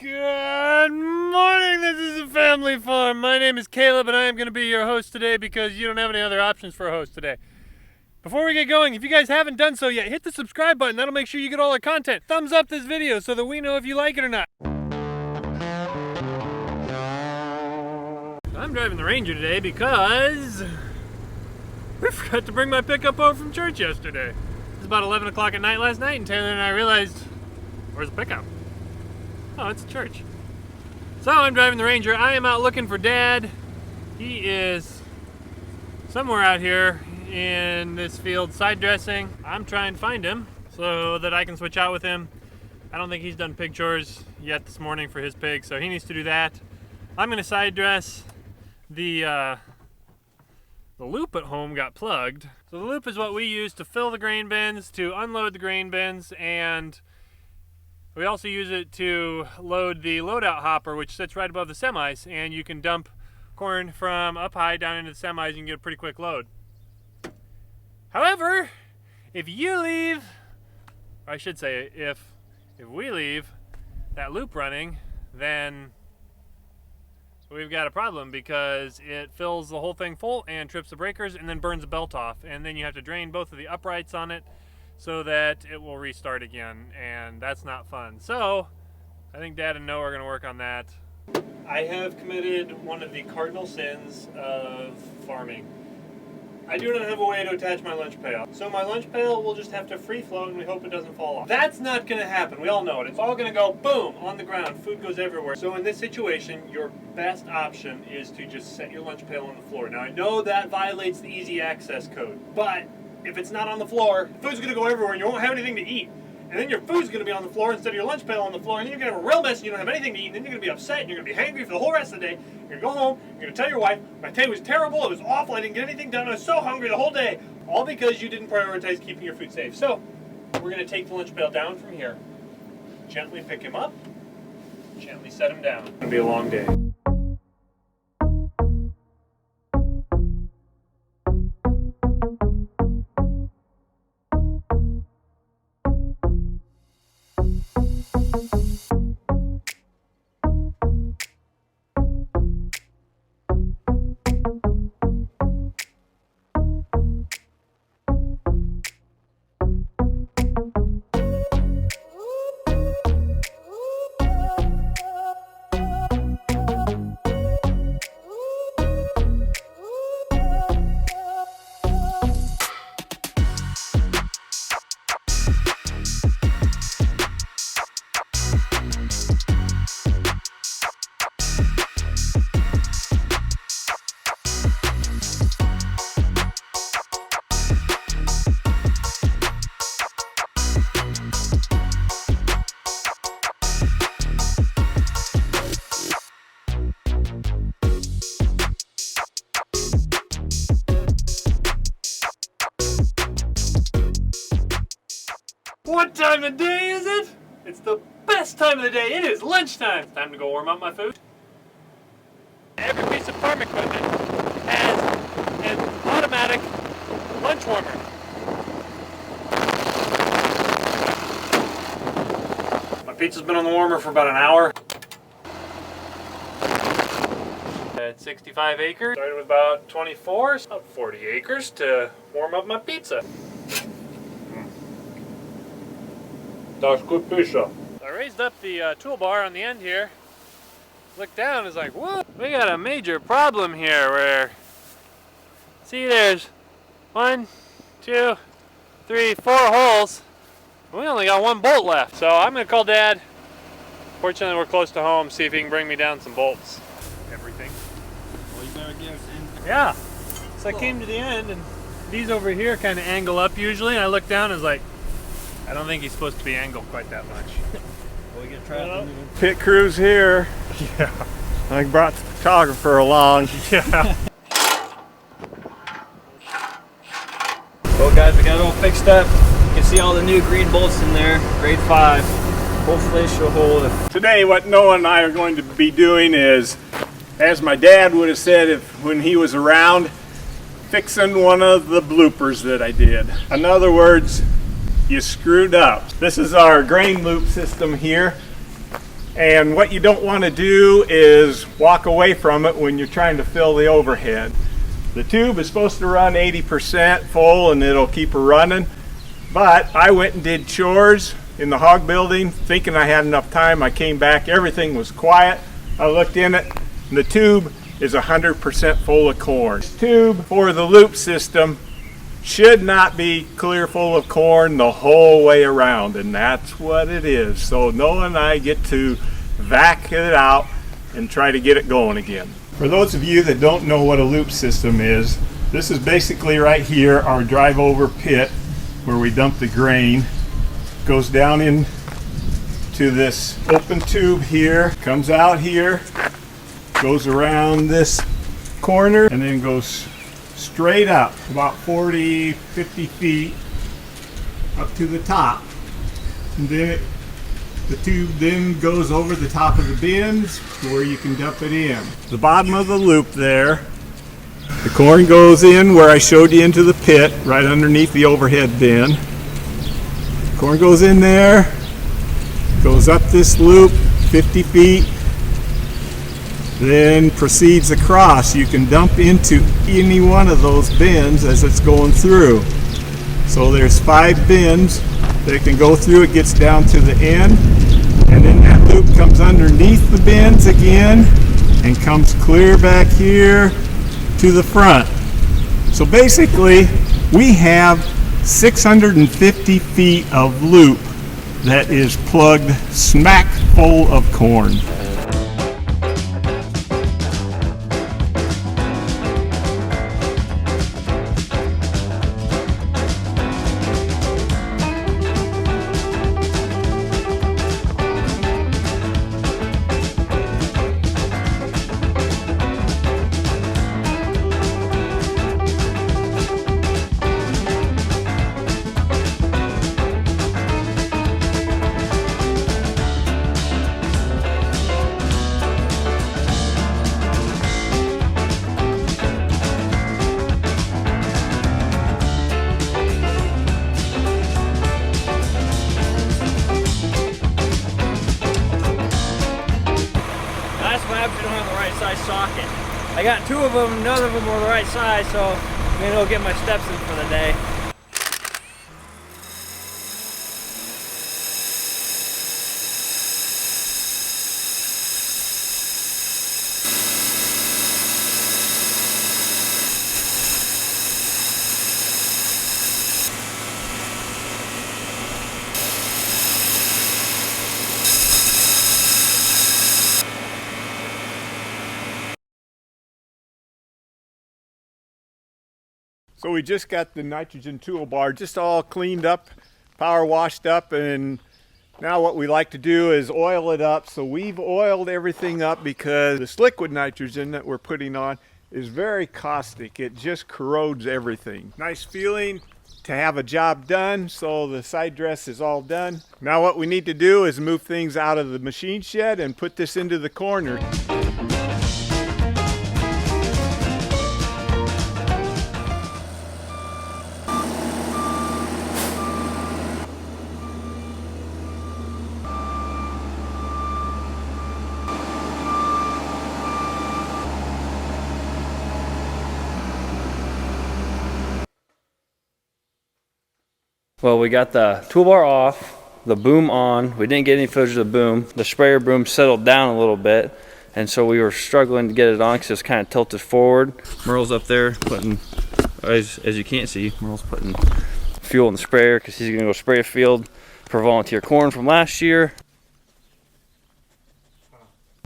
Good morning, this is a family farm. My name is Caleb and I am going to be your host today because you don't have any other options for a host today. Before we get going, if you guys haven't done so yet, hit the subscribe button. That'll make sure you get all our content. Thumbs up this video so that we know if you like it or not. I'm driving the Ranger today because we forgot to bring my pickup home from church yesterday. It was about 11 o'clock at night last night and Taylor and I realized, where's the pickup? Oh, it's a church. So I'm driving the Ranger. I am out looking for Dad. He is somewhere out here in this field side dressing. I'm trying to find him so that I can switch out with him. I don't think he's done pig chores yet this morning for his pig, so he needs to do that. I'm gonna side dress. The loop at home got plugged. So the loop is what we use to fill the grain bins, to unload the grain bins, and we also use it to load the loadout hopper, which sits right above the semis, and you can dump corn from up high down into the semis and get a pretty quick load. However, if you leave, or I should say if we leave that loop running, then we've got a problem because it fills the whole thing full and trips the breakers and then burns the belt off, and then you have to drain both of the uprights on it so that it will restart again, and that's not fun. So I think Dad and Noah are going to work on that. I have committed one of the cardinal sins of farming. I do not have a way to attach my lunch pail. So my lunch pail will just have to free float and we hope it doesn't fall off. That's not going to happen. We all know it. It's all going to go boom on the ground. Food goes everywhere. So in this situation, your best option is to just set your lunch pail on the floor. Now I know that violates the easy access code, but if it's not on the floor, food's going to go everywhere and you won't have anything to eat. And then your food's going to be on the floor instead of your lunch pail on the floor, and then you're going to have a real mess and you don't have anything to eat, and then you're going to be upset and you're going to be hangry for the whole rest of the day. You're going to go home, you're going to tell your wife, my day was terrible, it was awful, I didn't get anything done, I was so hungry the whole day. All because you didn't prioritize keeping your food safe. So, we're going to take the lunch pail down from here. Gently pick him up, gently set him down. It's going to be a long day. What time of day is it? It's the best time of the day. It is lunchtime. It's time to go warm up my food. Every piece of farm equipment has an automatic lunch warmer. My pizza's been on the warmer for about an hour. At 65 acres. Started with about 24, so about 40 acres to warm up my pizza. That's good pizza. I raised up the toolbar on the end here. Looked down, it's like, whoa, we got a major problem here where, see, there's 1, 2, 3, 4 holes. We only got 1 bolt left. So I'm gonna call Dad. Fortunately, we're close to home, see if he can bring me down some bolts. Everything. Well, you better get us in. Yeah. So I came to the end, and these over here kind of angle up usually, and I looked down and was like, I don't think he's supposed to be angled quite that much. Well, we get trapped in Pit crew's here. Yeah. I brought the photographer along. Yeah. Well, guys, we got it all fixed up. You can see all the new green bolts in there, grade 5. Hopefully she'll hold it. Today what Noah and I are going to be doing is, as my dad would have said when he was around, fixing one of the bloopers that I did. In other words, you screwed up. This is our grain loop system here, And what you don't want to do is walk away from it when you're trying to fill the overhead. The tube is supposed to run 80% full and it'll keep her running. But I went and did chores in the hog building thinking I had enough time. I came back, everything was quiet. I looked in it, and the tube is 100% full of corn. This tube for the loop system should not be clear full of corn the whole way around, and that's what it is. So Noah and I get to vac it out and try to get it going again. For those of you that don't know what a loop system is, this is basically right here our drive over pit where we dump the grain. Goes down into this open tube here, comes out here, goes around this corner, and then goes straight up about 40, 50 feet up to the top. And then the tube then goes over the top of the bins to where you can dump it in. The bottom of the loop there, the corn goes in where I showed you into the pit, right underneath the overhead bin. Corn goes in there, goes up this loop 50 feet, then proceeds across. You can dump into any one of those bins as it's going through. So there's 5 bins that can go through. It gets down to the end, and then that loop comes underneath the bins again and comes clear back here to the front. So basically we have 650 feet of loop that is plugged smack full of corn. Socket. I got 2 of them, none of them were the right size, so I'm gonna go get my steps in for the day. So we just got the nitrogen toolbar just all cleaned up, power washed up, and now what we like to do is oil it up. So we've oiled everything up because this liquid nitrogen that we're putting on is very caustic. It just corrodes everything. Nice feeling to have a job done. So the side dress is all done. Now what we need to do is move things out of the machine shed and put this into the corner. Well, we got the toolbar off, the boom on. We didn't get any footage of the boom. The sprayer boom settled down a little bit, and so we were struggling to get it on because it's kind of tilted forward. Merle's up there putting, as you can't see, Merle's putting fuel in the sprayer because he's going to go spray a field for volunteer corn from last year.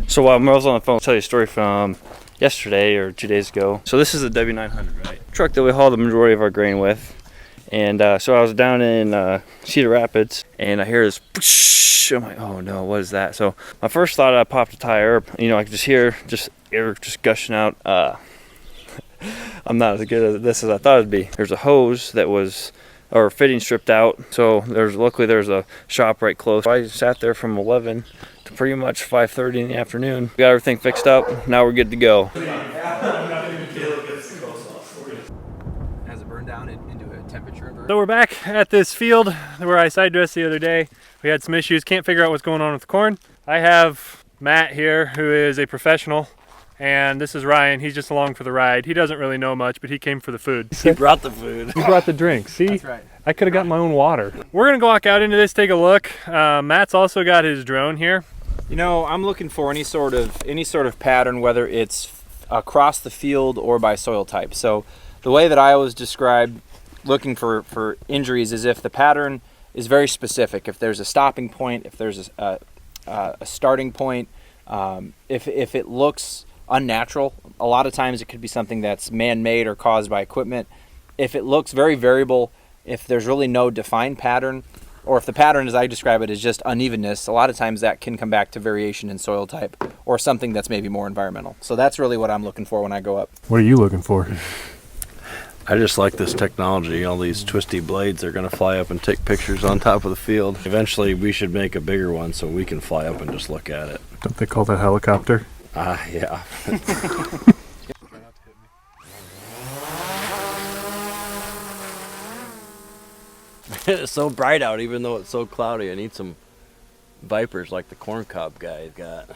So while Merle's on the phone, I'll tell you a story from yesterday or 2 days ago. So this is a W900, right? Truck that we haul the majority of our grain with. And so I was down in Cedar Rapids, and I hear this whoosh. I'm like, oh no, what is that? So my first thought, I popped a tire. You know, I could just hear air just gushing out. I'm not as good at this as I thought it'd be. There's a hose that was, or fitting stripped out. So luckily there's a shop right close. I sat there from 11 to pretty much 5:30 in the afternoon. We got everything fixed up. Now we're good to go. Has it burned down into a temperature? So we're back at this field where I side dressed the other day. We had some issues, can't figure out what's going on with the corn. I have Matt here, who is a professional, and this is Ryan. He's just along for the ride. He doesn't really know much, but he came for the food. He brought the food. He brought the drink. See? That's right. I could have got my own water. We're gonna go walk out into this, take a look. Matt's also got his drone here. You know, I'm looking for any sort of pattern, whether it's across the field or by soil type. So the way that I always describe looking for injuries is if the pattern is very specific. If there's a stopping point, if there's a starting point, if it looks unnatural, a lot of times it could be something that's man-made or caused by equipment. If it looks very variable, if there's really no defined pattern, or if the pattern, as I describe it, is just unevenness, a lot of times that can come back to variation in soil type or something that's maybe more environmental. So that's really what I'm looking for when I go up. What are you looking for? I just like this technology. All these twisty blades are going to fly up and take pictures on top of the field. Eventually, we should make a bigger one so we can fly up and just look at it. Don't they call that helicopter? Yeah. It's so bright out, even though it's so cloudy. I need some vipers like the corn cob guy got.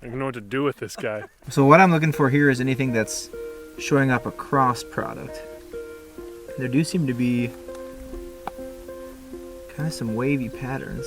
I don't know what to do with this guy. So what I'm looking for here is anything that's showing up a cross product. There do seem to be kind of some wavy patterns.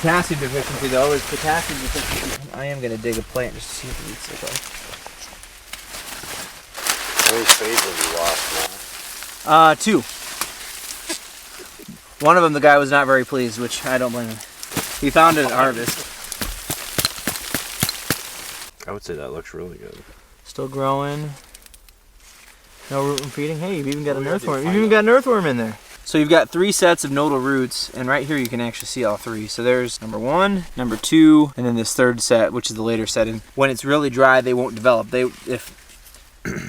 Potassium deficiency though is potassium deficiency. I am gonna dig a plant just to see if it roots like How many spades have you lost now? 2. One of them, the guy was not very pleased, which I don't blame him. He found it at harvest. I would say that looks really good. Still growing. No root and feeding. Hey, you've even got an earthworm. You've even got an earthworm in there. So you've got 3 sets of nodal roots, and right here you can actually see all 3. So there's number 1, number 2, and then this 3rd set, which is the later set. And when it's really dry, they won't develop.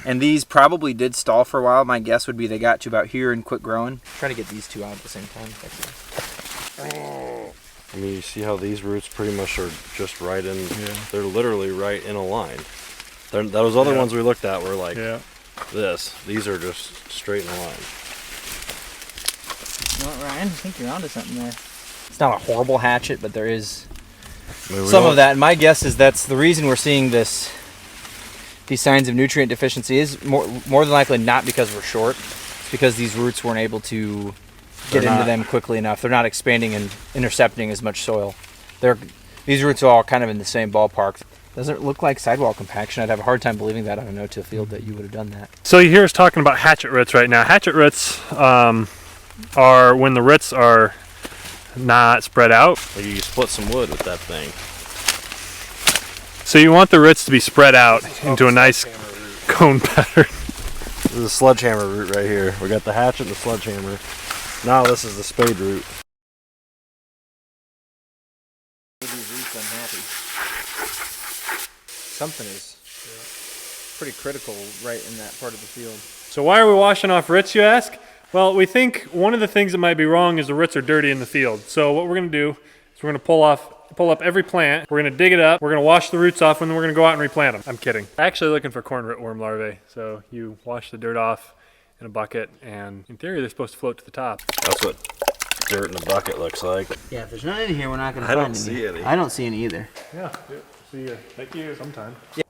And these probably did stall for a while. My guess would be they got to about here and quit growing. Try to get these 2 out at the same time. I mean, you see how these roots pretty much are just right in, they're literally right in a line. Those other ones we looked at were like this. These are just straight in a line. You know what, Ryan? I think you're onto something there. It's not a horrible hatchet, but there is I mean, some of that. And my guess is that's the reason we're seeing these signs of nutrient deficiency is more than likely not because we're short. It's because these roots weren't able to get into them quickly enough. They're not expanding and intercepting as much soil. These roots are all kind of in the same ballpark. Doesn't look like sidewall compaction. I'd have a hard time believing that on a no-till field that you would have done that. So you hear us talking about hatchet roots right now. Hatchet roots are when the roots are not spread out. Like you split some wood with that thing. So you want the roots to be spread out into a nice cone pattern. This is a sledgehammer root right here. We got the hatchet and the sledgehammer. Now this is the spade root. These roots unhappy. Something is pretty critical right in that part of the field. So why are we washing off roots, you ask? Well, we think one of the things that might be wrong is the roots are dirty in the field. So what we're going to do is we're going to pull up every plant. We're going to dig it up. We're going to wash the roots off, and then we're going to go out and replant them. I'm kidding. Actually looking for corn rootworm larvae. So you wash the dirt off in a bucket, and in theory they're supposed to float to the top. That's what dirt in a bucket looks like. Yeah, if there's none in here, we're not going to I find don't see any. I don't see any either. Yeah. See you. Thank you. Sometime. Yeah.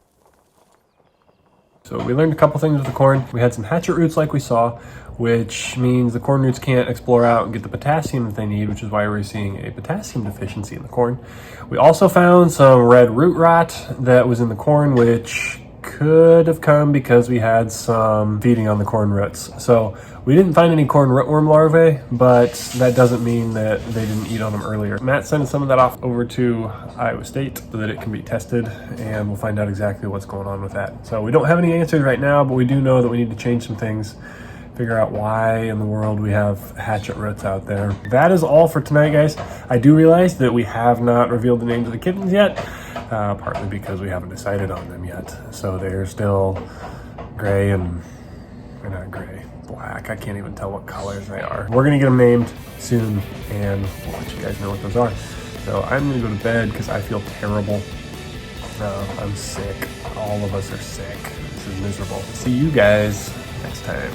So we learned a couple things with the corn. We had some hatchet roots like we saw, which means the corn roots can't explore out and get the potassium that they need, which is why we're seeing a potassium deficiency in the corn. We also found some red root rot that was in the corn, which could have come because we had some feeding on the corn roots. So we didn't find any corn rootworm larvae, but that doesn't mean that they didn't eat on them earlier. Matt sent some of that off over to Iowa State so that it can be tested, and we'll find out exactly what's going on with that. So we don't have any answers right now, but we do know that we need to change some things figure out why in the world we have hatchet roots out there. That is all for tonight, guys. I do realize that we have not revealed the names of the kittens yet, partly because we haven't decided on them yet. So they're still gray and, they're not gray, black. I can't even tell what colors they are. We're gonna get them named soon, and we'll let you guys know what those are. So I'm gonna go to bed because I feel terrible. I'm sick. All of us are sick. This is miserable. See you guys next time.